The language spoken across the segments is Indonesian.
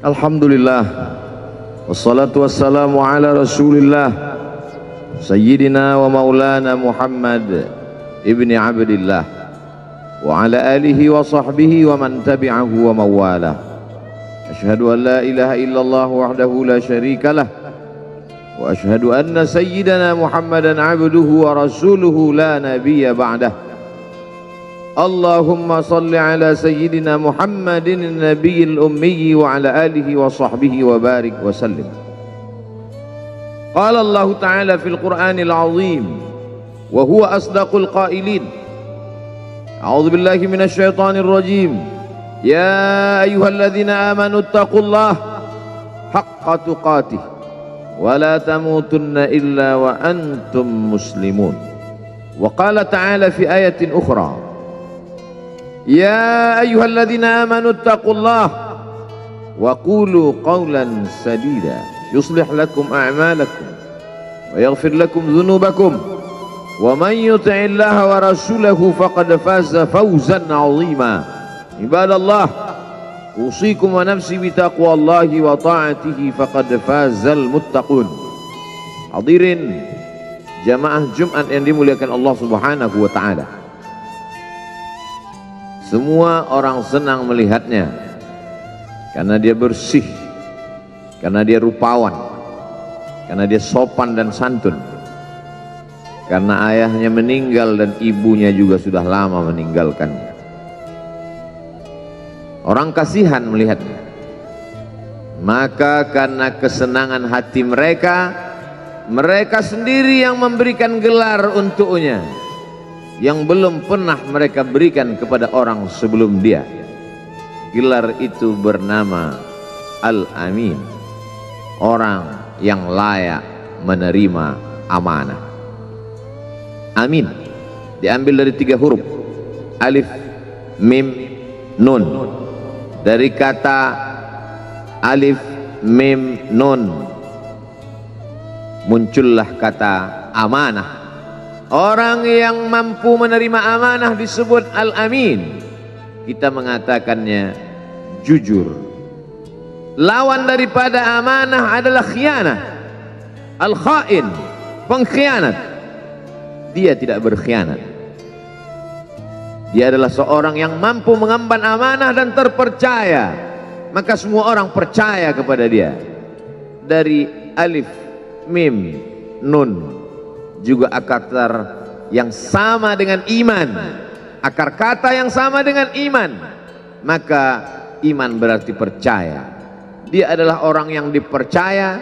Alhamdulillah, wassalatu wassalamu ala rasulillah Sayyidina wa maulana Muhammad ibni Abdillah wa ala alihi wa sahbihi wa man tabi'ahu wa mawalah. Ashhadu an la ilaha illallah wahdahu la syarika lah wa ashhadu anna sayyidana Muhammadan abduhu wa rasuluhu la nabiyya ba'dah. Allahumma salli ala sayyidina Muhammadin nabiyil ummi wa ala alihi wa sahbihi wa barik wa sallim. Qala Allah Ta'ala fil Qur'anil azim wa huwa asdaqul qailin. A'udzu billahi minasy syaithanir rajim. Ya ayyuhalladzina amanu taqullaha haqqa tuqatih wa la tamutunna illa wa antum muslimun. Wa qala ta'ala fi ayatin ukhra. Ya ayyuhalladzina amanu taqullaha wa qulu qawlan sadida yuslih lakum a'malakum wa yaghfir lakum dhunubakum wa man yuti'illaha wa rasulahu faqad faza fawzan 'azima. Ibadallah, usikum wa nafsi bi taqwallahi wa ta'atihi faqad fazal muttaqun. Hadirin jamaah Jumat yang dimuliakan Allah Subhanahu wa taala. Semua orang senang melihatnya karena dia bersih, karena dia rupawan, karena dia sopan dan santun, karena ayahnya meninggal dan ibunya juga sudah lama meninggalkannya. Orang kasihan melihatnya, maka karena kesenangan hati mereka, mereka sendiri yang memberikan gelar untuknya yang belum pernah mereka berikan kepada orang sebelum dia. Gelar itu bernama Al-Amin, orang yang layak menerima amanah. Amin diambil dari 3 huruf, alif, mim, nun. Dari kata alif, mim, nun muncullah kata amanah. Orang yang mampu menerima amanah disebut Al-Amin. Kita mengatakannya jujur. Lawan daripada amanah adalah khianah. Al-Khain, pengkhianat. Dia tidak berkhianat. Dia adalah seorang yang mampu mengemban amanah dan terpercaya. Maka semua orang percaya kepada dia. Dari alif, mim, nun juga akar yang sama dengan iman, akar kata yang sama dengan iman, maka iman berarti percaya. Dia adalah orang yang dipercaya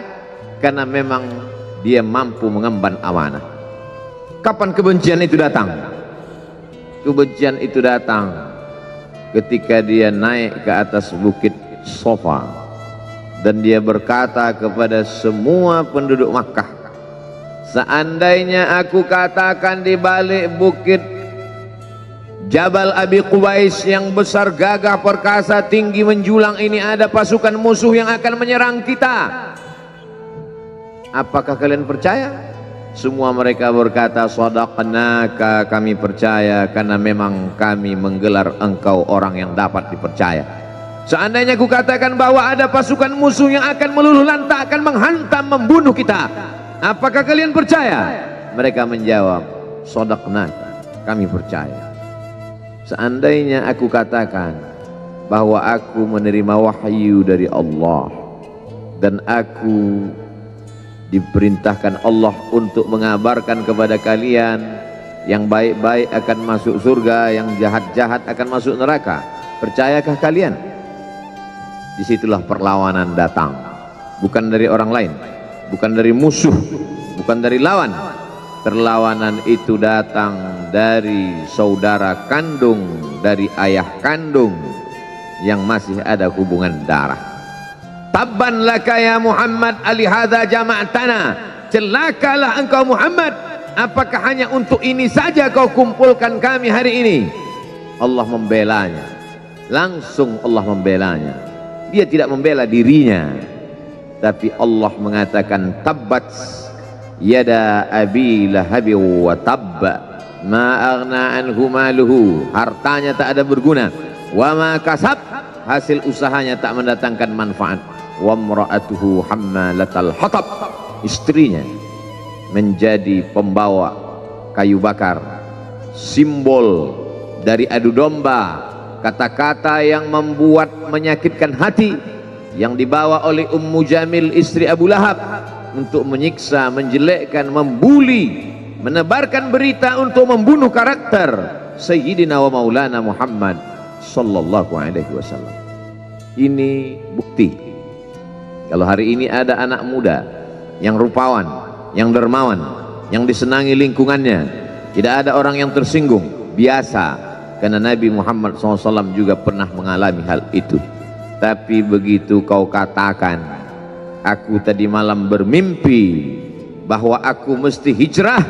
karena memang dia mampu mengemban amanah. Kapan kebencian itu datang? Kebencian itu datang ketika dia naik ke atas bukit Safa dan dia berkata kepada semua penduduk Makkah, seandainya aku katakan di balik bukit Jabal Abi Qubais yang besar, gagah, perkasa, tinggi, menjulang ini ada pasukan musuh yang akan menyerang kita, apakah kalian percaya? Semua mereka berkata, shadaqnaka, kami percaya karena memang kami menggelar engkau orang yang dapat dipercaya. Seandainya aku katakan bahwa ada pasukan musuh yang akan meluluh lantakkan, menghantam, membunuh kita, apakah kalian percaya? Mereka menjawab, shadaqnaka, kami percaya. Seandainya aku katakan bahwa aku menerima wahyu dari Allah dan aku diperintahkan Allah untuk mengabarkan kepada kalian yang baik-baik akan masuk surga, yang jahat-jahat akan masuk neraka, percayakah kalian? Disitulah perlawanan datang, bukan dari orang lain, bukan dari musuh, bukan dari lawan. Perlawanan itu datang dari saudara kandung, dari ayah kandung yang masih ada hubungan darah. Tabban laka ya Muhammad alihadza jama'tana, celakalah engkau Muhammad, apakah hanya untuk ini saja kau kumpulkan kami hari ini? Allah membelanya, langsung Allah membelanya. Dia tidak membela dirinya, tapi Allah mengatakan tabbat yada abi lahabi wa tabba ma aghna anhu maluhu, hartanya tak ada berguna, wa ma kasab, hasil usahanya tak mendatangkan manfaat. Wa imra'atuhu hammalatal hatab, istrinya menjadi pembawa kayu bakar, simbol dari adu domba, kata-kata yang membuat menyakitkan hati yang dibawa oleh Ummu Jamil istri Abu Lahab untuk menyiksa, menjelekkan, membuli, menebarkan berita untuk membunuh karakter Sayyidina wa Maulana Muhammad sallallahu alaihi wasallam. Ini bukti kalau hari ini ada anak muda yang rupawan, yang dermawan, yang disenangi lingkungannya, tidak ada orang yang tersinggung, biasa, karena Nabi Muhammad SAW juga pernah mengalami hal itu. Tapi begitu kau katakan, aku tadi malam bermimpi bahwa aku mesti hijrah,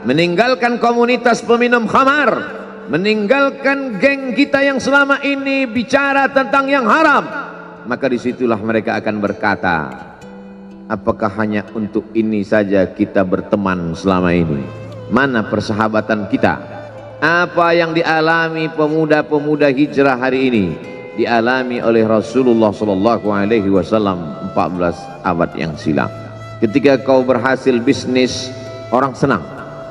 meninggalkan komunitas peminum khamar, meninggalkan geng kita yang selama ini bicara tentang yang haram, maka disitulah mereka akan berkata, apakah hanya untuk ini saja kita berteman selama ini? Mana persahabatan kita? Apa yang dialami pemuda-pemuda hijrah hari ini dialami oleh Rasulullah sallallahu alaihi wasallam 14 abad yang silam. Ketika kau berhasil bisnis, orang senang.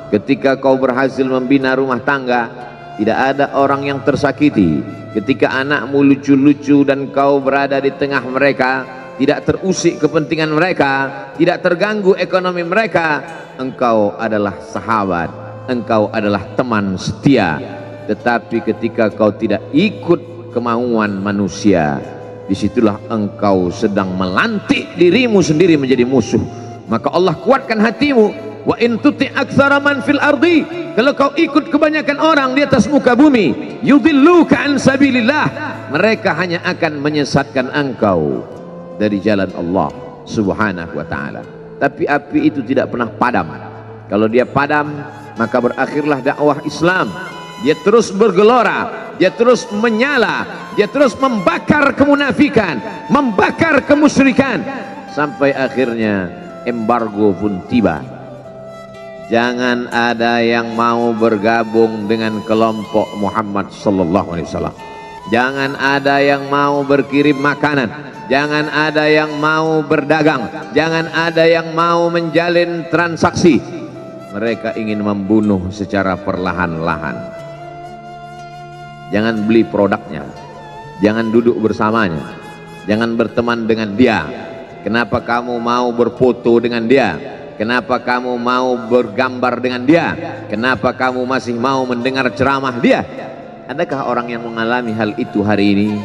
Ketika kau berhasil membina rumah tangga, tidak ada orang yang tersakiti. Ketika anakmu lucu-lucu dan kau berada di tengah mereka, tidak terusik kepentingan mereka, tidak terganggu ekonomi mereka, engkau adalah sahabat, engkau adalah teman setia. Tetapi ketika kau tidak ikut kemauan manusia, disitulah engkau sedang melantik dirimu sendiri menjadi musuh. Maka Allah kuatkan hatimu. Wa in tuti' aktsara man fil ardi, kalau kau ikut kebanyakan orang di atas muka bumi, yudilluka an sabilillah, mereka hanya akan menyesatkan engkau dari jalan Allah subhanahu wa ta'ala. Tapi api itu tidak pernah padam. Kalau dia padam, maka berakhirlah dakwah Islam. Dia terus bergelora, dia terus menyala, dia terus membakar kemunafikan, membakar kemusyrikan, sampai akhirnya embargo pun tiba. Jangan ada yang mau bergabung dengan kelompok Muhammad sallallahu alaihi wasallam. Jangan ada yang mau berkirim makanan, jangan ada yang mau berdagang, jangan ada yang mau menjalin transaksi. Mereka ingin membunuh secara perlahan-lahan. Jangan beli produknya, jangan duduk bersamanya, jangan berteman dengan dia. Kenapa kamu mau berfoto dengan dia? Kenapa kamu mau bergambar dengan dia? Kenapa kamu masih mau mendengar ceramah dia? Adakah orang yang mengalami hal itu hari ini?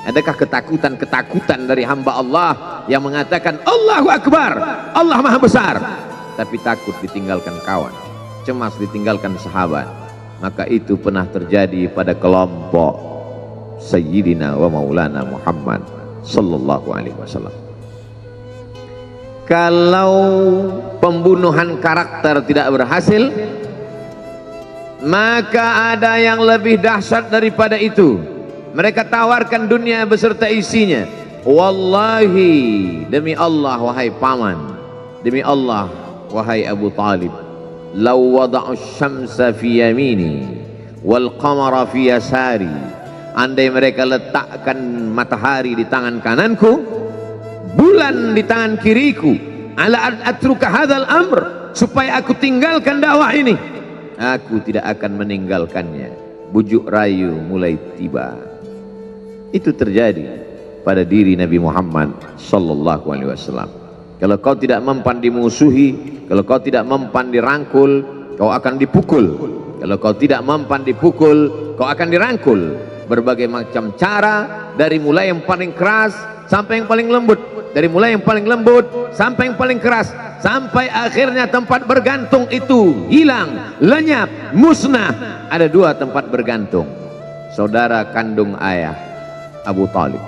Adakah ketakutan-ketakutan dari hamba Allah yang mengatakan Allahu Akbar, Allah Maha Besar, tapi takut ditinggalkan kawan, cemas ditinggalkan sahabat? Maka itu pernah terjadi pada kelompok Sayyidina wa Maulana Muhammad sallallahu alaihi wasallam. Kalau pembunuhan karakter tidak berhasil, maka ada yang lebih dahsyat daripada itu. Mereka tawarkan dunia beserta isinya. Wallahi, demi Allah wahai paman, demi Allah wahai Abu Talib, law wada'u syamsa fi yamini wal qamara fi yasari, andai mereka letakkan matahari di tangan kananku, bulan di tangan kiriku, ala atruka hadzal amr, supaya aku tinggalkan dakwah ini, aku tidak akan meninggalkannya. Bujuk rayu mulai tiba. Itu terjadi pada diri Nabi Muhammad sallallahu alaihi wasallam. Kalau kau tidak mempan dimusuhi, kalau kau tidak mempan dirangkul, kau akan dipukul. Kalau kau tidak mempan dipukul, kau akan dirangkul. Berbagai macam cara, dari mulai yang paling keras sampai yang paling lembut, dari mulai yang paling lembut sampai yang paling keras, sampai akhirnya tempat bergantung itu hilang, lenyap, musnah. Ada dua tempat bergantung, saudara kandung ayah Abu Talib.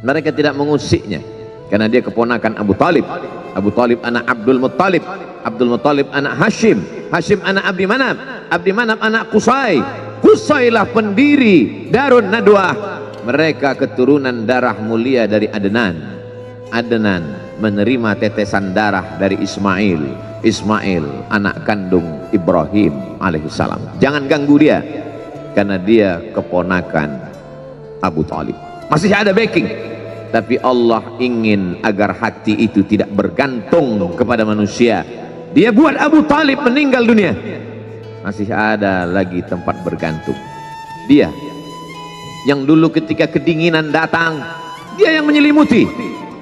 Mereka tidak mengusiknya karena dia keponakan Abu Talib. Abu Talib anak Abdul Muttalib, Abdul Muttalib anak Hashim, Hashim anak Abdi Manaf, Abdi Manaf anak Qusay, Qusaylah pendiri Darun Nadwah. Mereka keturunan darah mulia dari Adnan. Adnan menerima tetesan darah dari Ismail. Ismail anak kandung Ibrahim alaihissalam. Jangan ganggu dia, karena dia keponakan Abu Talib. masih ada backing. Tapi Allah ingin agar hati itu tidak bergantung kepada manusia. Dia buat Abu Talib meninggal dunia, masih ada lagi tempat bergantung. Dia yang dulu ketika kedinginan datang, dia yang menyelimuti.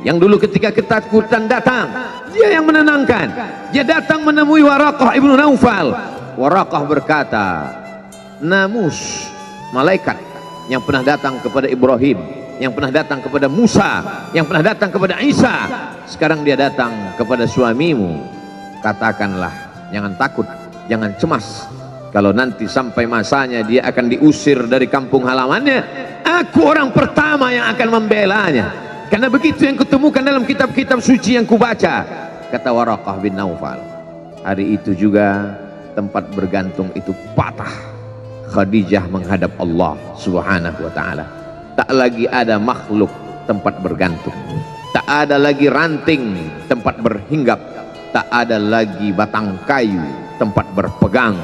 Yang dulu ketika ketakutan datang, dia yang menenangkan. Dia datang menemui Waraqah ibnu Naufal. Waraqah berkata, Namus, malaikat yang pernah datang kepada Ibrahim, yang pernah datang kepada Musa, yang pernah datang kepada Isa, sekarang dia datang kepada suamimu. Katakanlah, jangan takut, jangan cemas. Kalau nanti sampai masanya dia akan diusir dari kampung halamannya, aku orang pertama yang akan membelanya. Karena begitu yang kutemukan dalam kitab-kitab suci yang kubaca, kata Waraqah bin Naufal. Hari itu juga tempat bergantung itu patah. Khadijah menghadap Allah subhanahu wa ta'ala. Tak lagi ada makhluk tempat bergantung, tak ada lagi ranting tempat berhinggap, tak ada lagi batang kayu tempat berpegang.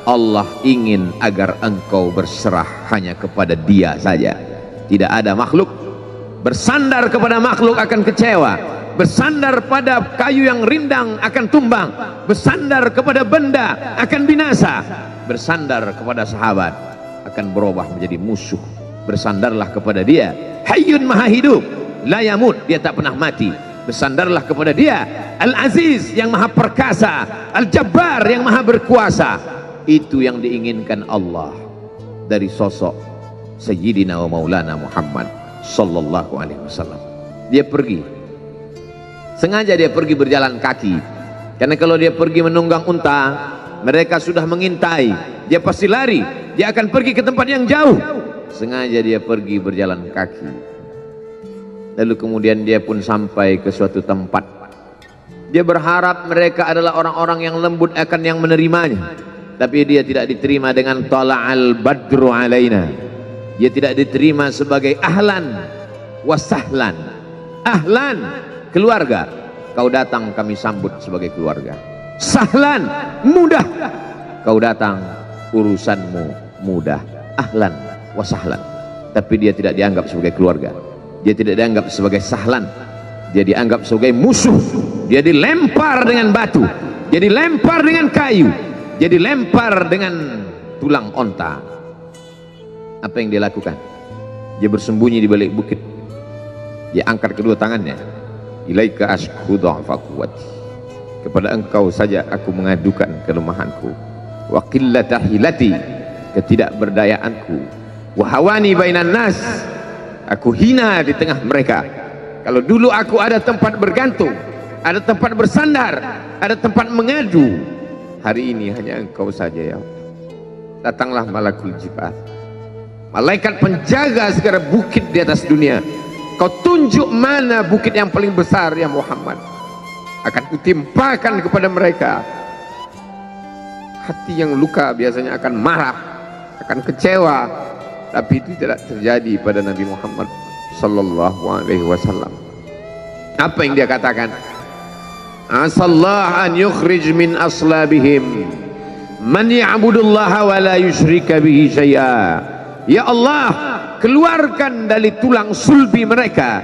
Allah ingin agar engkau berserah hanya kepada Dia saja. Tidak ada makhluk. Bersandar kepada makhluk akan kecewa, bersandar pada kayu yang rindang akan tumbang, bersandar kepada benda akan binasa, bersandar kepada sahabat akan berubah menjadi musuh. Bersandarlah kepada Dia, Hayyun Maha Hidup, la yamut, Dia tak pernah mati. Bersandarlah kepada Dia, Al-Aziz yang Maha Perkasa, Al-Jabbar yang Maha Berkuasa. Itu yang diinginkan Allah dari sosok Sayyidina wa Maulana Muhammad sallallahu alaihi wasallam. Dia pergi, sengaja dia pergi berjalan kaki, karena kalau dia pergi menunggang unta, mereka sudah mengintai, dia pasti lari, dia akan pergi ke tempat yang jauh. Sengaja dia pergi berjalan kaki. Lalu kemudian dia pun sampai ke suatu tempat. Dia berharap mereka adalah orang-orang yang lembut akan yang menerimanya, tapi dia tidak diterima dengan tala'al badru alaina. Dia tidak diterima sebagai ahlan wasahlan. Ahlan, keluarga, kau datang kami sambut sebagai keluarga. Sahlan, mudah, kau datang urusanmu mudah. Ahlan wasahlan. Tapi dia tidak dianggap sebagai keluarga, dia tidak dianggap sebagai sahlan, dia dianggap sebagai musuh. Dia dilempar dengan batu, dia dilempar dengan kayu, dia dilempar dengan tulang onta. Apa yang dia lakukan? Dia bersembunyi di balik bukit. Dia angkat kedua tangannya. Ilaika ashku dha'fa quwwati. Kepada engkau saja aku mengadukan kelemahanku. Wa qillata hilati, ketidakberdayaanku. Wa hawani bainan nas, aku hina di tengah mereka. Kalau dulu aku ada tempat bergantung, ada tempat bersandar, ada tempat mengadu, hari ini hanya engkau saja ya Allah. Datanglah malakul jibal, malaikat penjaga segala bukit di atas dunia. Kau tunjuk mana bukit yang paling besar ya Muhammad, akan kutimpakan kepada mereka. Hati yang luka biasanya akan marah, akan kecewa, tapi itu tidak terjadi pada Nabi Muhammad sallallahu alaihi wasallam. Apa yang dia katakan? Asallah an yukhrij min aslabihim man ya'budullaha wa la yusyrika bihi syai'a. Ya Allah, keluarkan dari tulang sulbi mereka,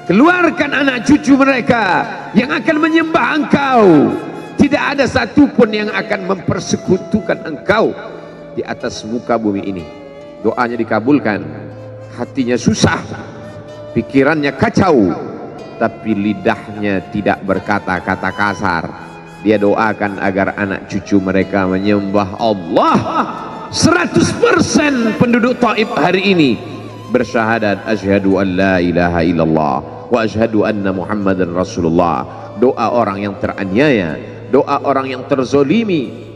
keluarkan anak cucu mereka yang akan menyembah engkau. Tidak ada satupun yang akan mempersekutukan engkau di atas muka bumi ini. Doanya dikabulkan, hatinya susah, pikirannya kacau, tapi lidahnya tidak berkata-kata kasar. Dia doakan agar anak cucu mereka menyembah Allah. 100% penduduk Taif hari ini bersyahadat asyhadu an la ilaha illallah wa asyhadu anna Muhammadan Rasulullah. Doa orang yang teraniaya, doa orang yang terzolimi.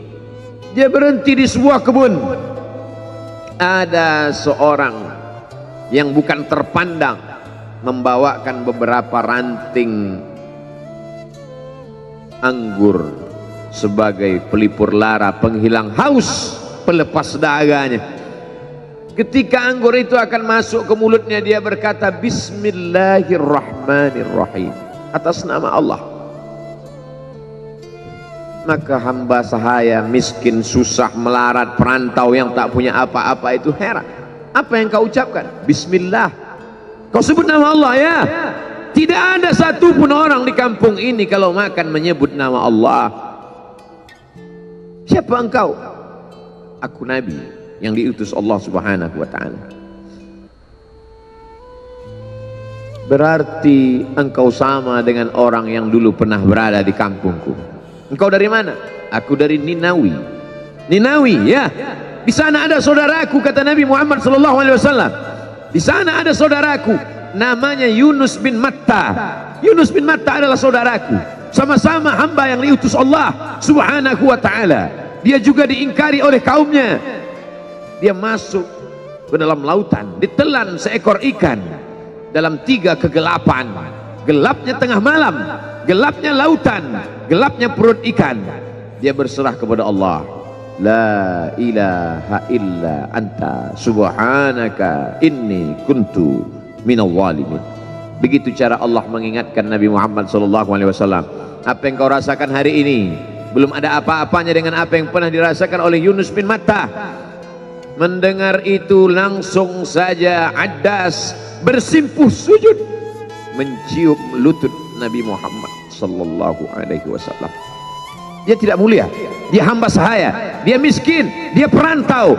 Dia berhenti di sebuah kebun. Ada seorang yang bukan terpandang membawakan beberapa ranting anggur sebagai pelipur lara, penghilang haus, pelepas dahaganya. Ketika anggur itu akan masuk ke mulutnya, dia berkata Bismillahirrahmanirrahim, atas nama Allah. Maka hamba sahaya miskin, susah, melarat, perantau yang tak punya apa-apa itu heran. Apa yang kau ucapkan? Bismillah. Kau sebut nama Allah ya. Tidak ada satupun orang di kampung ini kalau makan menyebut nama Allah. Siapa engkau? Aku Nabi yang diutus Allah Subhanahu wa ta'ala. Berarti engkau sama dengan orang yang dulu pernah berada di kampungku. Engkau dari mana? Aku dari Ninawi. Ninawi ya. Di sana ada saudaraku, kata Nabi Muhammad sallallahu alaihi wasallam. Di sana ada saudaraku namanya Yunus bin Matta. Yunus bin Matta adalah saudaraku. Sama-sama hamba yang diutus Allah Subhanahu wa ta'ala. Dia juga diingkari oleh kaumnya. Dia masuk ke dalam lautan, ditelan seekor ikan dalam 3 kegelapan. Gelapnya tengah malam, gelapnya lautan, gelapnya perut ikan. Dia berserah kepada Allah. La ilaha illa anta subhanaka inni kuntu minal zalimin. Begitu cara Allah mengingatkan Nabi Muhammad SAW. Apa yang kau rasakan hari ini belum ada apa-apanya dengan apa yang pernah dirasakan oleh Yunus bin Matta. Mendengar itu langsung saja Addas bersimpuh sujud mencium lutut Nabi Muhammad SAW. Dia tidak mulia, dia hamba sahaya, dia miskin, dia perantau,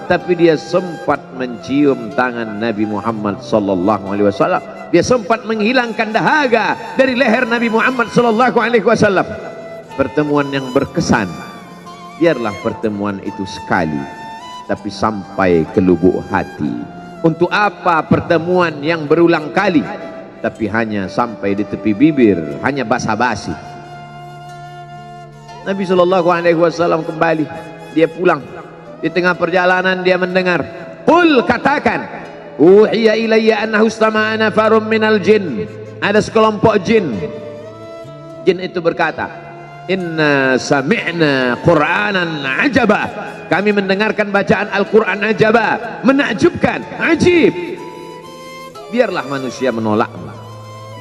tapi dia sempat mencium tangan Nabi Muhammad SAW. Dia sempat menghilangkan dahaga dari leher Nabi Muhammad SAW. Pertemuan yang berkesan. Biarlah pertemuan itu sekali, tapi sampai ke lubuk hati. Untuk apa pertemuan yang berulang kali, tapi hanya sampai di tepi bibir, hanya basa-basi. Nabi SAW kembali, dia pulang. Di tengah perjalanan dia mendengar, qul, katakan, uhiya ilayya annahu istama'a nafarun minal jin. Ada sekelompok jin. Jin itu berkata, inna sami'na qur'anan ajaba. Kami mendengarkan bacaan Al-Quran ajaba, menakjubkan, ajib. Biarlah manusia menolakmu,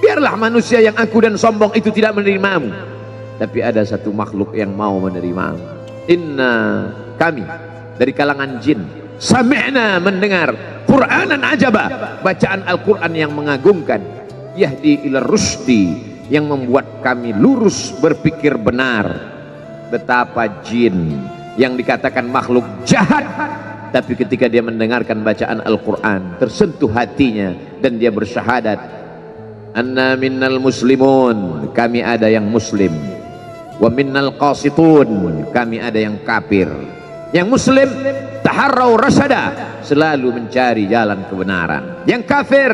biarlah manusia yang aku dan sombong itu tidak menerimamu, tapi ada satu makhluk yang mau menerimamu. Inna, kami dari kalangan jin, sami'na, mendengar, Qur'anan ajaba, bacaan Al-Quran yang mengagumkan, yahdi ila rusdi, yang membuat kami lurus berpikir benar. Betapa jin yang dikatakan makhluk jahat, tapi ketika dia mendengarkan bacaan Al-Quran tersentuh hatinya dan dia bersyahadat, anna minnal muslimun, kami ada yang muslim, wa minnal qasitun, kami ada yang kafir. Yang muslim taharrau rasyada, selalu mencari jalan kebenaran. Yang kafir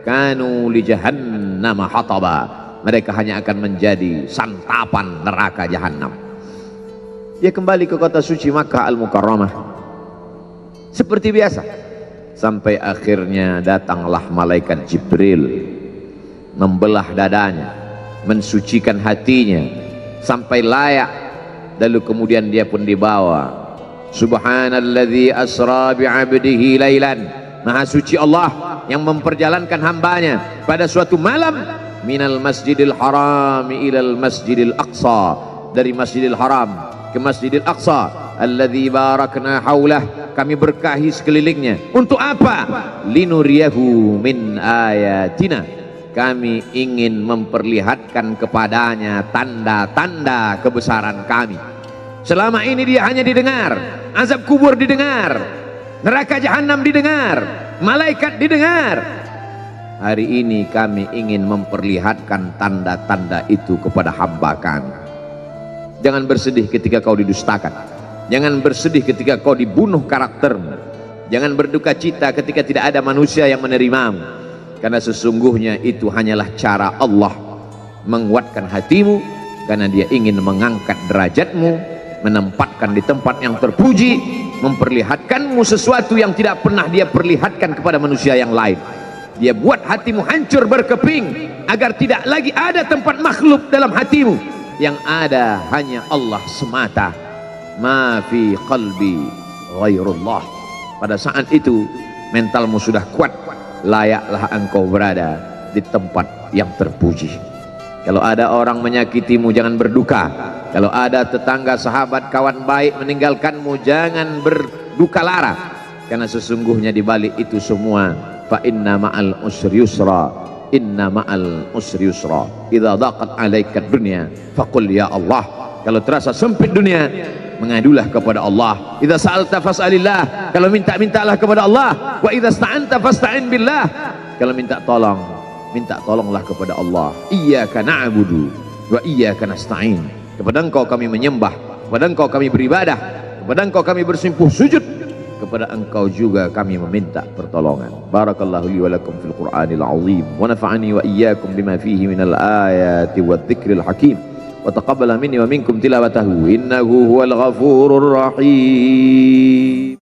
kanu li jahannam hataba, mereka hanya akan menjadi santapan neraka jahanam. Dia kembali ke kota suci Makkah Al-Mukarramah seperti biasa, sampai akhirnya datanglah malaikat Jibril, membelah dadanya, mensucikan hatinya sampai layak, lalu kemudian dia pun dibawa. Subhanalladzi asra bi'abdihi lailan, maha suci Allah yang memperjalankan hambanya pada suatu malam, minal masjidil haram ilal masjidil aqsa, dari masjidil haram ke masjidil aqsa, alladzi barakna haulah, kami berkahi sekelilingnya. Untuk apa? Linuriyahu min ayatina, kami ingin memperlihatkan kepadanya tanda-tanda kebesaran kami. Selama ini dia hanya didengar, azab kubur didengar, neraka jahanam didengar, malaikat didengar. Hari ini kami ingin memperlihatkan tanda-tanda itu kepada hamba kami. Jangan bersedih ketika kau didustakan, jangan bersedih ketika kau dibunuh karaktermu, jangan berduka cita ketika tidak ada manusia yang menerimamu, karena sesungguhnya itu hanyalah cara Allah menguatkan hatimu, karena dia ingin mengangkat derajatmu, menempatkan di tempat yang terpuji, memperlihatkanmu sesuatu yang tidak pernah dia perlihatkan kepada manusia yang lain. Dia buat hatimu hancur berkeping agar tidak lagi ada tempat makhluk dalam hatimu, yang ada hanya Allah semata. Ma fi qalbi ghairullah. Pada saat itu mentalmu sudah kuat, layaklah engkau berada di tempat yang terpuji. Kalau ada orang menyakitimu, jangan berduka. Kalau ada tetangga, sahabat, kawan baik meninggalkanmu, jangan berduka lara, karena sesungguhnya di balik itu semua fa inna ma'al usri yusra, inna ma'al usri yusra, idza daqat 'alaika dunya faqul ya Allah. Kalau terasa sempit dunia, mengadulah kepada Allah. Idza sa'alta fas'alillah, kalau minta-mintalah kepada Allah. Wa idza sta'anta fasta'in billah, kalau minta tolong, minta tolonglah kepada Allah. Iyyaka na'budu wa iyyaka nasta'in, kepada Engkau kami menyembah, kepada Engkau kami beribadah, kepada Engkau kami bersimpuh sujud, kepada Engkau juga kami meminta pertolongan. Barakallahu li wa lakum fil Qur'anil azim wa nafa'ani wa iyyakum bima fihi minal ayati wadh-dhikril hakim wa taqabbala minni wa minkum tilawatahu innahu huwal ghafurur rahim.